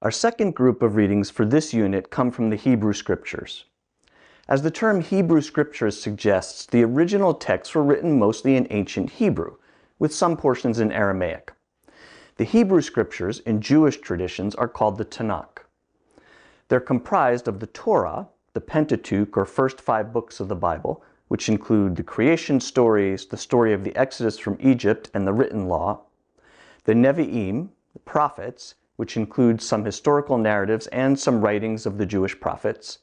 Our second group of readings for this unit come from the Hebrew Scriptures. As the term Hebrew Scriptures suggests, the original texts were written mostly in ancient Hebrew, with some portions in Aramaic. The Hebrew Scriptures in Jewish traditions are called the Tanakh. They're comprised of the Torah, the Pentateuch or first 5 books of the Bible, which include the creation stories, the story of the Exodus from Egypt and the written law, the Nevi'im, the prophets, which include some historical narratives and some writings of the Jewish prophets,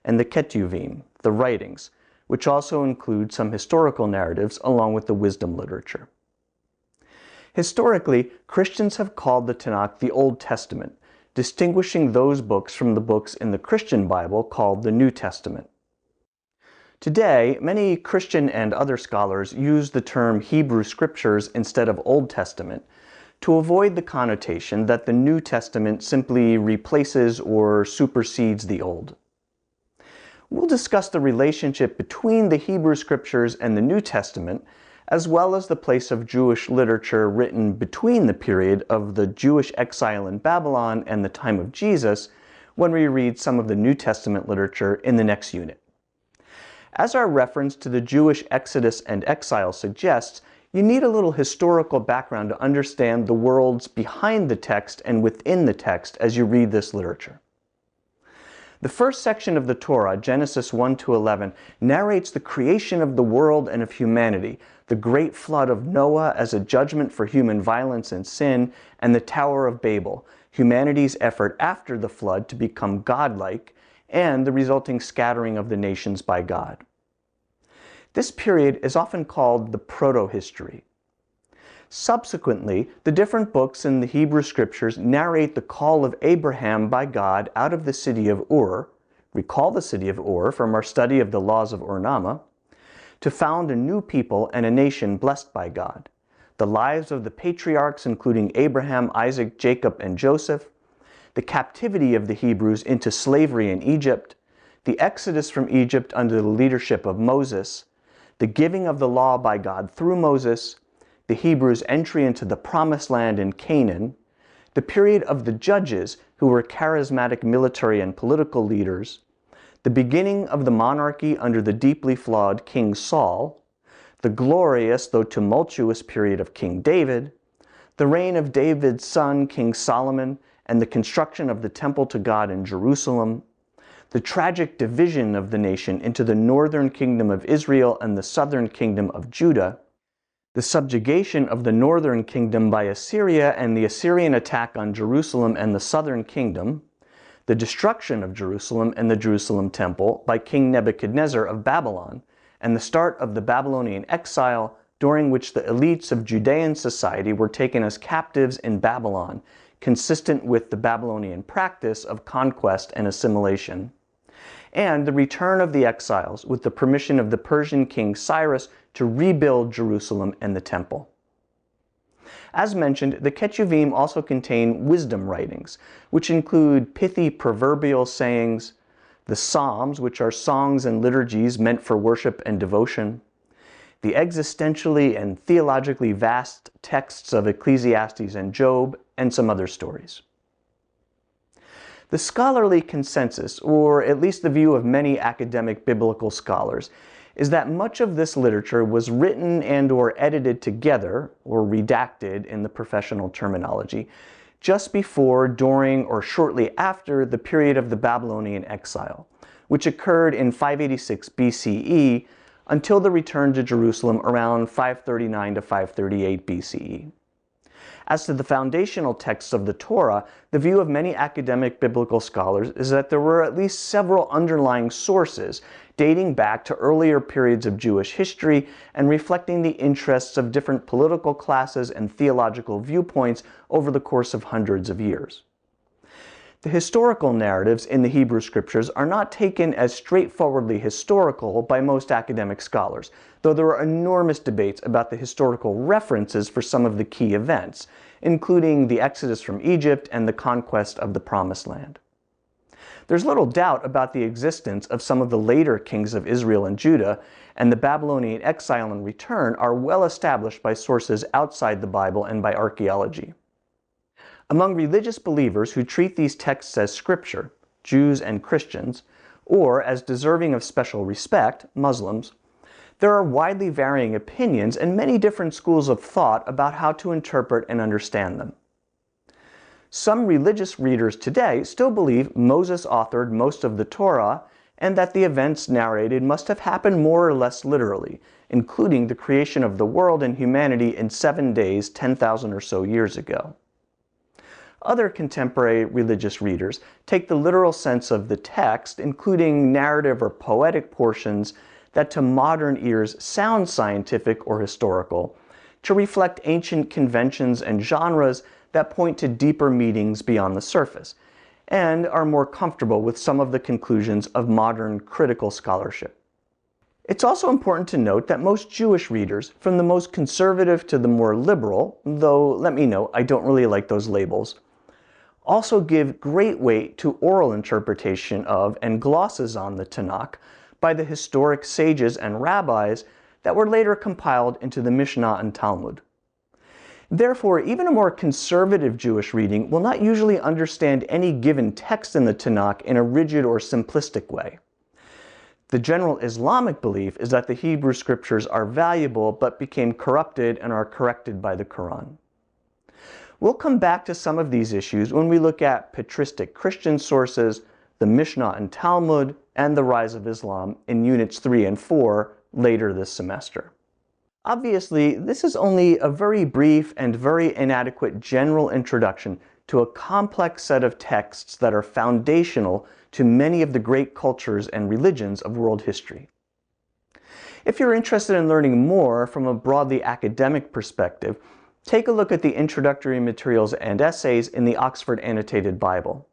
and the Ketuvim, the writings, which also include some historical narratives along with the wisdom literature. Historically, Christians have called the Tanakh the Old Testament, distinguishing those books from the books in the Christian Bible called the New Testament. Today, many Christian and other scholars use the term Hebrew Scriptures instead of Old Testament to avoid the connotation that the New Testament simply replaces or supersedes the Old. We'll discuss the relationship between the Hebrew Scriptures and the New Testament, as well as the place of Jewish literature written between the period of the Jewish exile in Babylon and the time of Jesus, when we read some of the New Testament literature in the next unit. As our reference to the Jewish exodus and exile suggests, you need a little historical background to understand the worlds behind the text and within the text as you read this literature. The first section of the Torah, Genesis 1-11, narrates the creation of the world and of humanity, the great flood of Noah as a judgment for human violence and sin, and the Tower of Babel, humanity's effort after the flood to become godlike, and the resulting scattering of the nations by God. This period is often called the proto-history. Subsequently, the different books in the Hebrew Scriptures narrate the call of Abraham by God out of the city of Ur, recall the city of Ur from our study of the laws of Ur-Namma, to found a new people and a nation blessed by God, the lives of the patriarchs including Abraham, Isaac, Jacob, and Joseph, the captivity of the Hebrews into slavery in Egypt, the exodus from Egypt under the leadership of Moses, the giving of the law by God through Moses, the Hebrews' entry into the Promised Land in Canaan, the period of the judges who were charismatic military and political leaders, the beginning of the monarchy under the deeply flawed King Saul, the glorious though tumultuous period of King David, the reign of David's son King Solomon and the construction of the temple to God in Jerusalem, the tragic division of the nation into the northern kingdom of Israel and the southern kingdom of Judah, the subjugation of the northern kingdom by Assyria and the Assyrian attack on Jerusalem and the southern kingdom, the destruction of Jerusalem and the Jerusalem temple by King Nebuchadnezzar of Babylon, and the start of the Babylonian exile during which the elites of Judean society were taken as captives in Babylon, consistent with the Babylonian practice of conquest and assimilation, and the return of the exiles with the permission of the Persian king Cyrus to rebuild Jerusalem and the temple. As mentioned, the Ketuvim also contain wisdom writings, which include pithy proverbial sayings, the Psalms, which are songs and liturgies meant for worship and devotion, the existentially and theologically vast texts of Ecclesiastes and Job, and some other stories. The scholarly consensus, or at least the view of many academic biblical scholars, is that much of this literature was written and/or edited together, or redacted in the professional terminology, just before, during, or shortly after the period of the Babylonian exile, which occurred in 586 BCE until the return to Jerusalem around 539 to 538 BCE. As to the foundational texts of the Torah, the view of many academic biblical scholars is that there were at least several underlying sources dating back to earlier periods of Jewish history and reflecting the interests of different political classes and theological viewpoints over the course of hundreds of years. The historical narratives in the Hebrew Scriptures are not taken as straightforwardly historical by most academic scholars, though there are enormous debates about the historical references for some of the key events, including the Exodus from Egypt and the conquest of the Promised Land. There's little doubt about the existence of some of the later kings of Israel and Judah, and the Babylonian exile and return are well established by sources outside the Bible and by archaeology. Among religious believers who treat these texts as scripture, Jews and Christians, or as deserving of special respect, Muslims, there are widely varying opinions and many different schools of thought about how to interpret and understand them. Some religious readers today still believe Moses authored most of the Torah and that the events narrated must have happened more or less literally, including the creation of the world and humanity in 7 days 10,000 or so years ago. Other contemporary religious readers take the literal sense of the text, including narrative or poetic portions that to modern ears sound scientific or historical, to reflect ancient conventions and genres that point to deeper meanings beyond the surface, and are more comfortable with some of the conclusions of modern critical scholarship. It's also important to note that most Jewish readers, from the most conservative to the more liberal, though let me note I don't really like those labels, also give great weight to oral interpretation of and glosses on the Tanakh by the historic sages and rabbis that were later compiled into the Mishnah and Talmud. Therefore, even a more conservative Jewish reading will not usually understand any given text in the Tanakh in a rigid or simplistic way. The general Islamic belief is that the Hebrew scriptures are valuable but became corrupted and are corrected by the Quran. We'll come back to some of these issues when we look at patristic Christian sources, the Mishnah and Talmud, and the rise of Islam in Units 3 and 4 later this semester. Obviously, this is only a very brief and very inadequate general introduction to a complex set of texts that are foundational to many of the great cultures and religions of world history. If you're interested in learning more from a broadly academic perspective, take a look at the introductory materials and essays in the Oxford Annotated Bible.